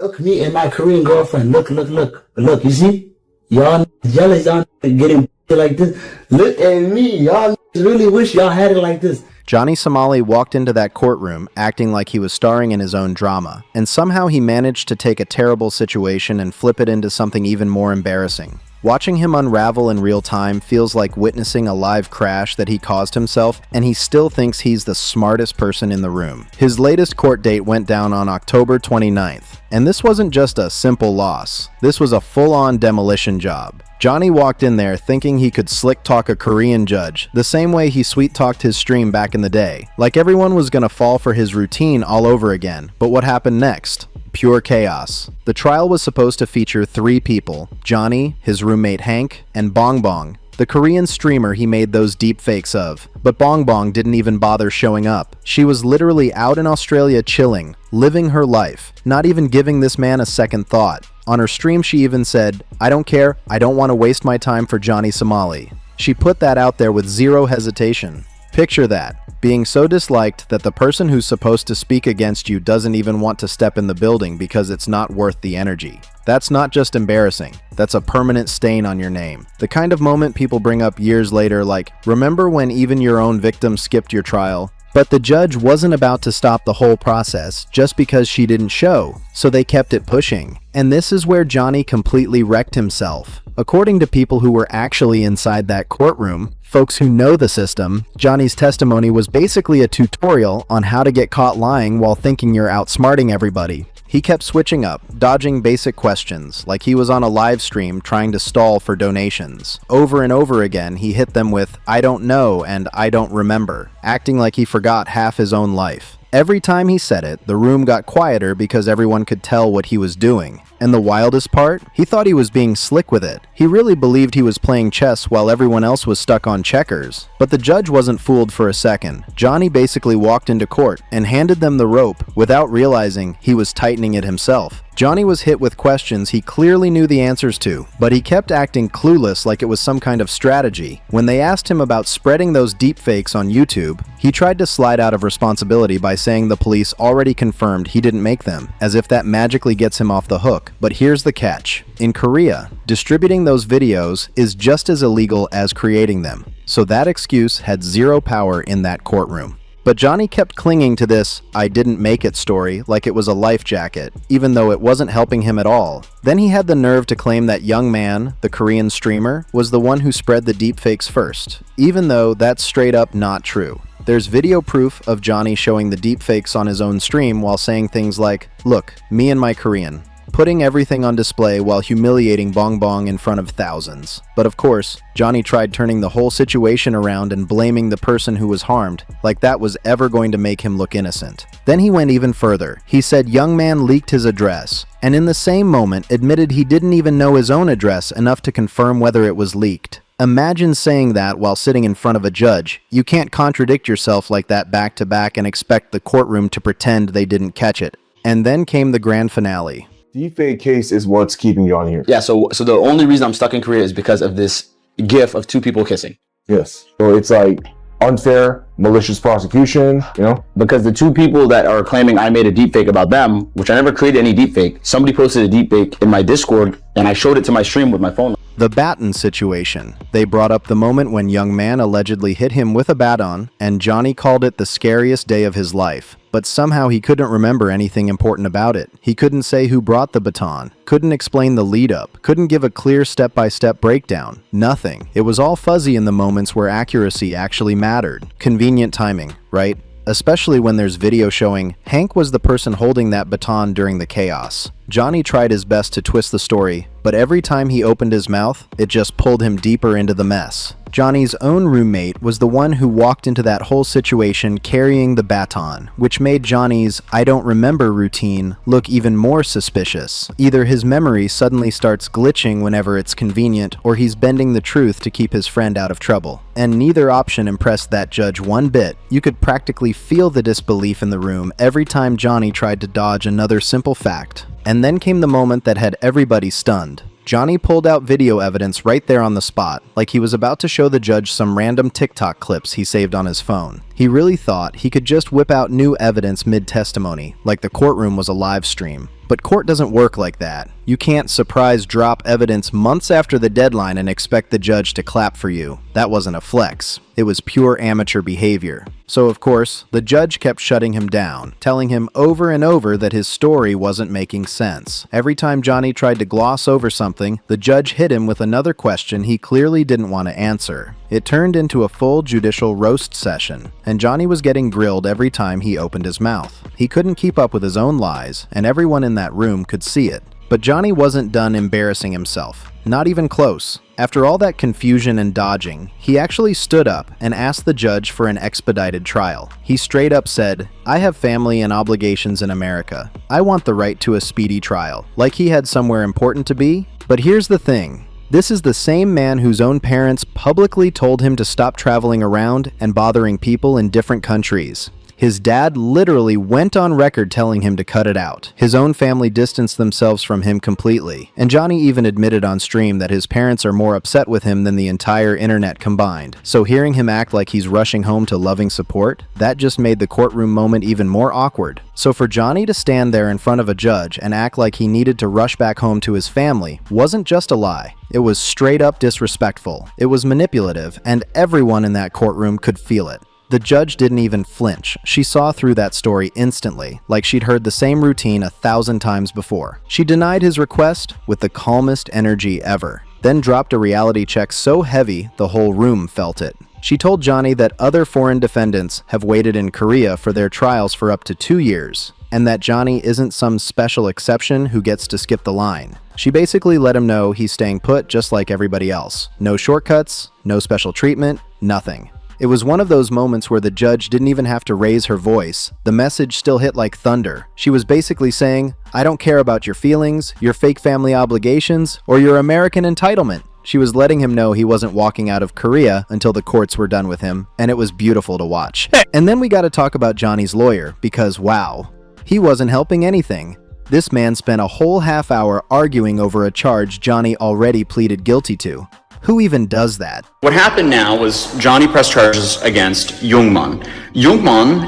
Look, me and my Korean girlfriend. Look. You see? Y'all jealous. Y'all getting like this. Look at me. Y'all really wish y'all had it like this. Johnny Somali walked into that courtroom acting like he was starring in his own drama, and somehow he managed to take a terrible situation and flip it into something even more embarrassing. Watching him unravel in real time feels like witnessing a live crash that he caused himself, and he still thinks he's the smartest person in the room. His latest court date went down on October 29th, and this wasn't just a simple loss. This was a full-on demolition job. Johnny walked in there thinking he could slick-talk a Korean judge, the same way he sweet-talked his stream back in the day. Like everyone was gonna fall for his routine all over again. But what happened next? Pure chaos. The trial was supposed to feature 3 people: Johnny, his roommate Hank, and Bong Bong, the Korean streamer he made those deepfakes of. But Bong Bong didn't even bother showing up. She was literally out in Australia chilling, living her life, not even giving this man a second thought. On her stream she even said, "I don't care, I don't want to waste my time for Johnny Somali." She put that out there with zero hesitation. Picture that, being so disliked that the person who's supposed to speak against you doesn't even want to step in the building because it's not worth the energy. That's not just embarrassing, that's a permanent stain on your name. The kind of moment people bring up years later like, remember when even your own victim skipped your trial? But the judge wasn't about to stop the whole process just because she didn't show, so they kept it pushing. And this is where Johnny completely wrecked himself. According to people who were actually inside that courtroom, folks who know the system, Johnny's testimony was basically a tutorial on how to get caught lying while thinking you're outsmarting everybody. He kept switching up, dodging basic questions, like he was on a live stream trying to stall for donations. Over and over again, he hit them with, "I don't know" and "I don't remember," acting like he forgot half his own life. Every time he said it, the room got quieter because everyone could tell what he was doing. And the wildest part? He thought he was being slick with it. He really believed he was playing chess while everyone else was stuck on checkers. But the judge wasn't fooled for a second. Johnny basically walked into court and handed them the rope without realizing he was tightening it himself. Johnny was hit with questions he clearly knew the answers to, but he kept acting clueless like it was some kind of strategy. When they asked him about spreading those deepfakes on YouTube, he tried to slide out of responsibility by saying the police already confirmed he didn't make them, as if that magically gets him off the hook. But here's the catch. In Korea, distributing those videos is just as illegal as creating them, so that excuse had zero power in that courtroom. But Johnny kept clinging to this "I didn't make it" story like it was a life jacket, even though it wasn't helping him at all. Then he had the nerve to claim that young man, the Korean streamer, was the one who spread the deepfakes first, even though that's straight up not true. There's video proof of Johnny showing the deepfakes on his own stream while saying things like, "Look, me and my Korean," putting everything on display while humiliating Bong Bong in front of thousands. But of course, Johnny tried turning the whole situation around and blaming the person who was harmed, like that was ever going to make him look innocent. Then he went even further. He said young man leaked his address, and in the same moment admitted he didn't even know his own address enough to confirm whether it was leaked. Imagine saying that while sitting in front of a judge. You can't contradict yourself like that back to back and expect the courtroom to pretend they didn't catch it. And then came the grand finale. Deepfake case is what's keeping you on here. Yeah, so the only reason I'm stuck in Korea is because of this gif of 2 people kissing. Yes. So it's like unfair, malicious prosecution, you know? Because the 2 people that are claiming I made a deepfake about them, which I never created any deepfake, somebody posted a deepfake in my Discord and I showed it to my stream with my phone. The baton situation. They brought up the moment when young man allegedly hit him with a baton, and Johnny called it the scariest day of his life. But somehow he couldn't remember anything important about it. He couldn't say who brought the baton, couldn't explain the lead-up, couldn't give a clear step-by-step breakdown. Nothing. It was all fuzzy in the moments where accuracy actually mattered. Convenient timing, right? Especially when there's video showing Hank was the person holding that baton during the chaos. Johnny tried his best to twist the story, but every time he opened his mouth, it just pulled him deeper into the mess. Johnny's own roommate was the one who walked into that whole situation carrying the baton, which made Johnny's "I don't remember" routine look even more suspicious. Either his memory suddenly starts glitching whenever it's convenient, or he's bending the truth to keep his friend out of trouble. And neither option impressed that judge one bit. You could practically feel the disbelief in the room every time Johnny tried to dodge another simple fact. And then came the moment that had everybody stunned. Johnny pulled out video evidence right there on the spot, like he was about to show the judge some random TikTok clips he saved on his phone. He really thought he could just whip out new evidence mid-testimony, like the courtroom was a live stream. But court doesn't work like that. You can't surprise drop evidence months after the deadline and expect the judge to clap for you. That wasn't a flex. It was pure amateur behavior. So of course, the judge kept shutting him down, telling him over and over that his story wasn't making sense. Every time Johnny tried to gloss over something, the judge hit him with another question he clearly didn't want to answer. It turned into a full judicial roast session, and Johnny was getting grilled every time he opened his mouth. He couldn't keep up with his own lies, and everyone in that room could see it. But Johnny wasn't done embarrassing himself. Not even close. After all that confusion and dodging, he actually stood up and asked the judge for an expedited trial. He straight up said, "I have family and obligations in America. I want the right to a speedy trial." Like he had somewhere important to be. But here's the thing. This is the same man whose own parents publicly told him to stop traveling around and bothering people in different countries. His dad literally went on record telling him to cut it out. His own family distanced themselves from him completely, and Johnny even admitted on stream that his parents are more upset with him than the entire internet combined. So hearing him act like he's rushing home to loving support, that just made the courtroom moment even more awkward. So for Johnny to stand there in front of a judge and act like he needed to rush back home to his family wasn't just a lie. It was straight up disrespectful. It was manipulative, and everyone in that courtroom could feel it. The judge didn't even flinch. She saw through that story instantly, like she'd heard the same routine 1,000 times before. She denied his request with the calmest energy ever, then dropped a reality check so heavy the whole room felt it. She told Johnny that other foreign defendants have waited in Korea for their trials for up to 2 years, and that Johnny isn't some special exception who gets to skip the line. She basically let him know he's staying put just like everybody else. No shortcuts, no special treatment, nothing. It was one of those moments where the judge didn't even have to raise her voice. The message still hit like thunder. She was basically saying, "I don't care about your feelings, your fake family obligations, or your American entitlement." She was letting him know he wasn't walking out of Korea until the courts were done with him, and it was beautiful to watch. And then we gotta talk about Johnny's lawyer, because wow, he wasn't helping anything. This man spent a whole half hour arguing over a charge Johnny already pleaded guilty to. Who even does that? What happened now was Johnny pressed charges against Jungmann. Jungmann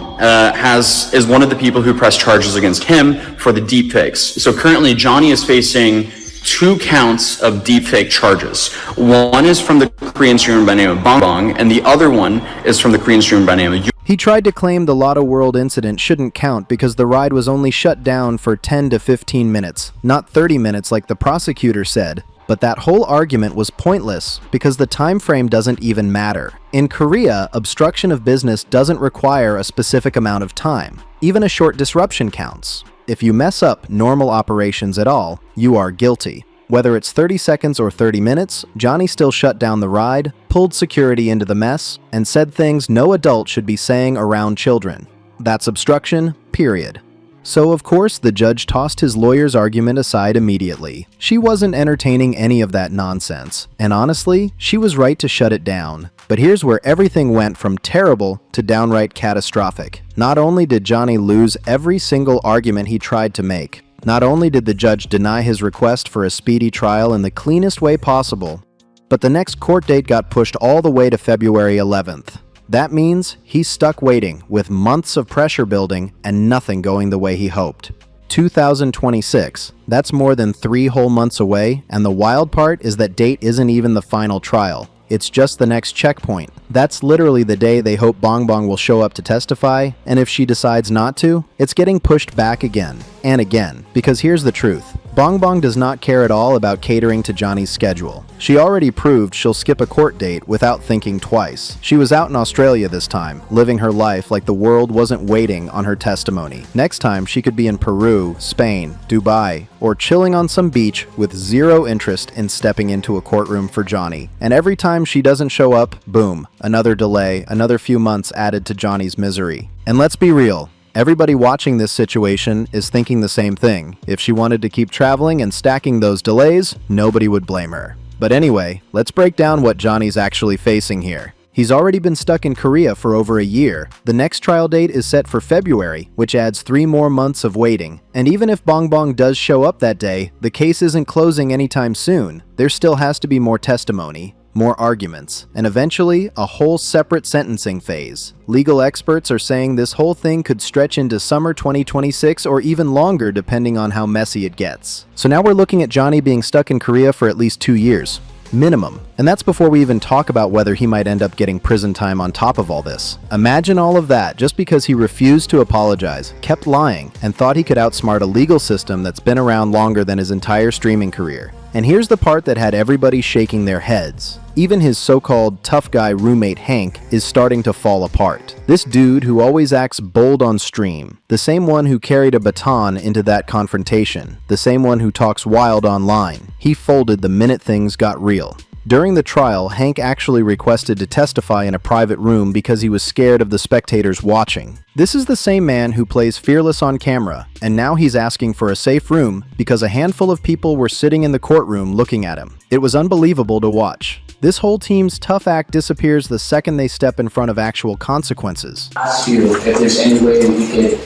is one of the people who pressed charges against him for the deepfakes. So currently Johnny is facing 2 counts of deepfake charges. One is from the Korean streamer by the name of Bongbong, and the other one is from the Korean streamer by the name of He tried to claim the Lotto World incident shouldn't count because the ride was only shut down for 10 to 15 minutes, not 30 minutes like the prosecutor said. But that whole argument was pointless because the time frame doesn't even matter. In Korea, obstruction of business doesn't require a specific amount of time. Even a short disruption counts. If you mess up normal operations at all, you are guilty. Whether it's 30 seconds or 30 minutes, Johnny still shut down the ride, pulled security into the mess, and said things no adult should be saying around children. That's obstruction, period. So of course the judge tossed his lawyer's argument aside immediately. She wasn't entertaining any of that nonsense, and honestly, she was right to shut it down. But here's where everything went from terrible to downright catastrophic. Not only did Johnny lose every single argument he tried to make, not only did the judge deny his request for a speedy trial in the cleanest way possible, but the next court date got pushed all the way to February 11th. That means he's stuck waiting, with months of pressure building and nothing going the way he hoped. 2026, that's more than 3 whole months away, and the wild part is that date isn't even the final trial. It's just the next checkpoint. That's literally the day they hope Bongbong will show up to testify, and if she decides not to, it's getting pushed back again and again. Because here's the truth. Bongbong does not care at all about catering to Johnny's schedule. She already proved she'll skip a court date without thinking twice. She was out in Australia this time, living her life like the world wasn't waiting on her testimony. Next time, she could be in Peru, Spain, Dubai, or chilling on some beach with zero interest in stepping into a courtroom for Johnny. And every time she doesn't show up, boom, another delay, another few months added to Johnny's misery. And let's be real. Everybody watching this situation is thinking the same thing. If she wanted to keep traveling and stacking those delays, nobody would blame her. But anyway, let's break down what Johnny's actually facing here. He's already been stuck in Korea for over a year. The next trial date is set for February, which adds 3 more months of waiting. And even if Bongbong does show up that day, the case isn't closing anytime soon. There still has to be more testimony. more arguments, and eventually a whole separate sentencing phase. Legal experts are saying this whole thing could stretch into summer 2026 or even longer depending on how messy it gets. So now we're looking at Johnny being stuck in Korea for at least 2 years. Minimum. And that's before we even talk about whether he might end up getting prison time on top of all this. Imagine all of that just because he refused to apologize, kept lying, and thought he could outsmart a legal system that's been around longer than his entire streaming career. And here's the part that had everybody shaking their heads. Even his so-called tough guy roommate Hank is starting to fall apart. This dude who always acts bold on stream, the same one who carried a baton into that confrontation, the same one who talks wild online, he folded the minute things got real. During the trial, Hank actually requested to testify in a private room because he was scared of the spectators watching. This is the same man who plays fearless on camera, and now he's asking for a safe room because a handful of people were sitting in the courtroom looking at him. It was unbelievable to watch. This whole team's tough act disappears the second they step in front of actual consequences. Ask you if there's any way we could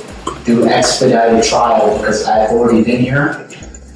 do expedited trial because I've already been here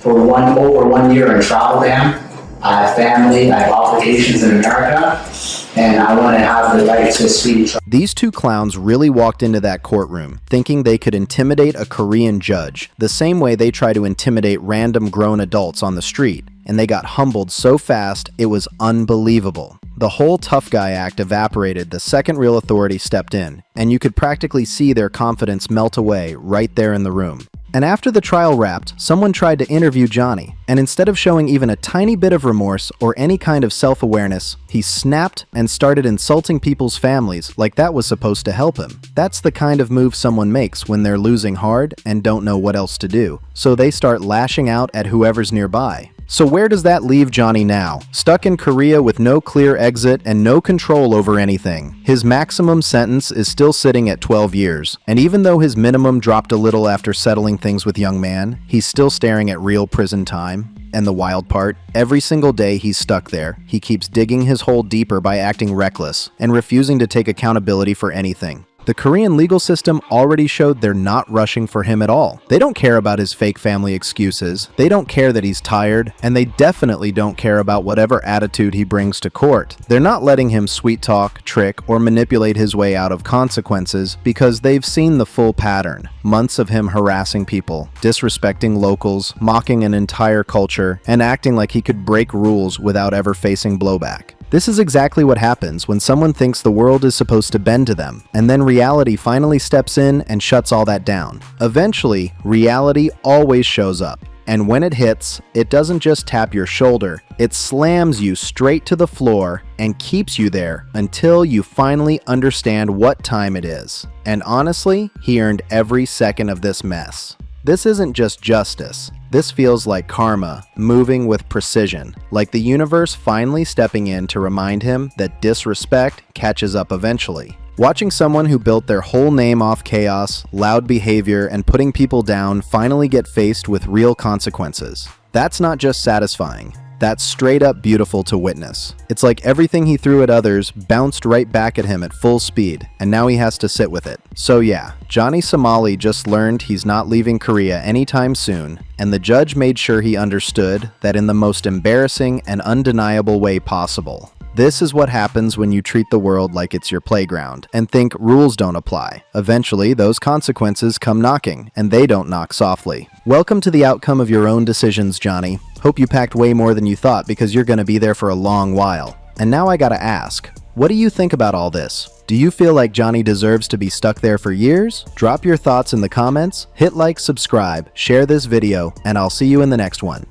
for over 1 year in travel ban. I have family, I have obligations in America, and I want to have the right to speedy trial. These two clowns really walked into that courtroom thinking they could intimidate a Korean judge, the same way they try to intimidate random grown adults on the street, and they got humbled so fast it was unbelievable. The whole tough guy act evaporated the second real authority stepped in, and you could practically see their confidence melt away right there in the room. And after the trial wrapped, someone tried to interview Johnny, and instead of showing even a tiny bit of remorse or any kind of self-awareness, he snapped and started insulting people's families like that was supposed to help him. That's the kind of move someone makes when they're losing hard and don't know what else to do, so they start lashing out at whoever's nearby. So where does that leave Johnny now? Stuck in Korea with no clear exit and no control over anything. His maximum sentence is still sitting at 12 years, and even though his minimum dropped a little after settling things with Young Man, he's still staring at real prison time. And the wild part, every single day he's stuck there, he keeps digging his hole deeper by acting reckless and refusing to take accountability for anything. The Korean legal system already showed they're not rushing for him at all. They don't care about his fake family excuses, they don't care that he's tired, and they definitely don't care about whatever attitude he brings to court. They're not letting him sweet talk, trick, or manipulate his way out of consequences because they've seen the full pattern. Months of him harassing people, disrespecting locals, mocking an entire culture, and acting like he could break rules without ever facing blowback. This is exactly what happens when someone thinks the world is supposed to bend to them, and then reality finally steps in and shuts all that down. Eventually, reality always shows up, and when it hits, it doesn't just tap your shoulder, it slams you straight to the floor and keeps you there until you finally understand what time it is. And honestly, he earned every second of this mess. This isn't just justice. This feels like karma, moving with precision, like the universe finally stepping in to remind him that disrespect catches up eventually. Watching someone who built their whole name off chaos, loud behavior, and putting people down finally get faced with real consequences. That's not just satisfying. That's straight up beautiful to witness. It's like everything he threw at others bounced right back at him at full speed, and now he has to sit with it. So yeah, Johnny Somali just learned he's not leaving Korea anytime soon, and the judge made sure he understood that in the most embarrassing and undeniable way possible. This is what happens when you treat the world like it's your playground and think rules don't apply. Eventually, those consequences come knocking, and they don't knock softly. Welcome to the outcome of your own decisions, Johnny. Hope you packed way more than you thought because you're going to be there for a long while. And now I gotta ask, what do you think about all this? Do you feel like Johnny deserves to be stuck there for years? Drop your thoughts in the comments, hit like, subscribe, share this video, and I'll see you in the next one.